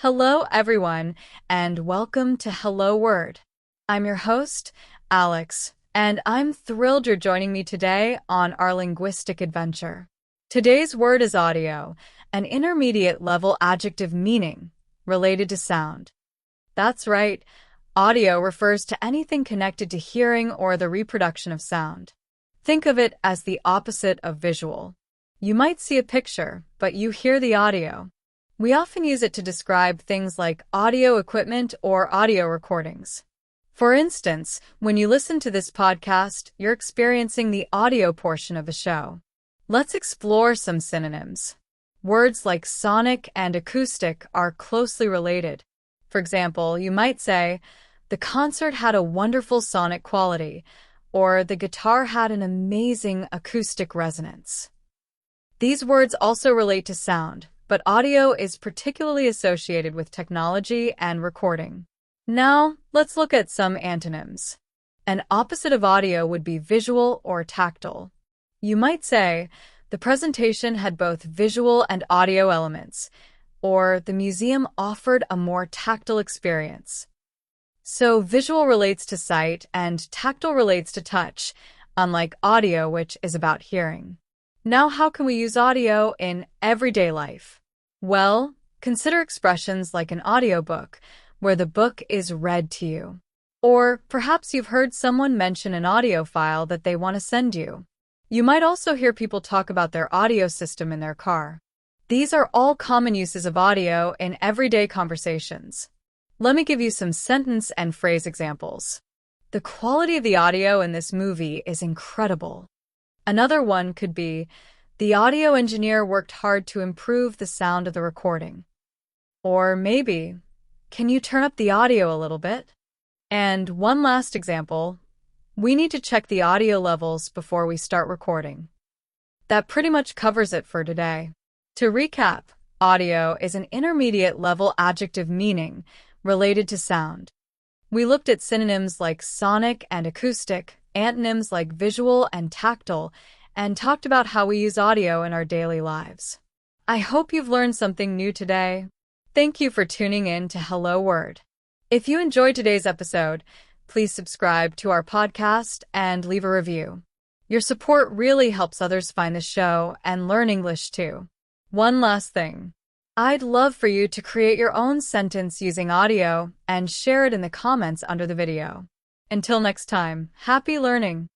Hello, everyone, and welcome to Hello Word. I'm your host, Alex, and I'm thrilled you're joining me today on our linguistic adventure. Today's word is audio, an intermediate level adjective meaning related to sound. That's right, audio refers to anything connected to hearing or the reproduction of sound. Think of it as the opposite of visual. You might see a picture, but you hear the audio. We often use it to describe things like audio equipment or audio recordings. For instance, when you listen to this podcast, you're experiencing the audio portion of the show. Let's explore some synonyms. Words like sonic and acoustic are closely related. For example, you might say, the concert had a wonderful sonic quality, or the guitar had an amazing acoustic resonance. These words also relate to sound, but audio is particularly associated with technology and recording. Now, let's look at some antonyms. An opposite of audio would be visual or tactile. You might say, the presentation had both visual and audio elements, or the museum offered a more tactile experience. So visual relates to sight and tactile relates to touch, unlike audio, which is about hearing. Now, how can we use audio in everyday life? Well, consider expressions like an audiobook, where the book is read to you. Or perhaps you've heard someone mention an audio file that they want to send you. You might also hear people talk about their audio system in their car. These are all common uses of audio in everyday conversations. Let me give you some sentence and phrase examples. The quality of the audio in this movie is incredible. Another one could be, the audio engineer worked hard to improve the sound of the recording. Or maybe, can you turn up the audio a little bit? And one last example, we need to check the audio levels before we start recording. That pretty much covers it for today. To recap, audio is an intermediate level adjective meaning related to sound. We looked at synonyms like sonic and acoustic, antonyms like visual and tactile, and talked about how we use audio in our daily lives. I hope you've learned something new today. Thank you for tuning in to Hello Word. If you enjoyed today's episode, please subscribe to our podcast and leave a review. Your support really helps others find the show and learn English too. One last thing. I'd love for you to create your own sentence using audio and share it in the comments under the video. Until next time, happy learning!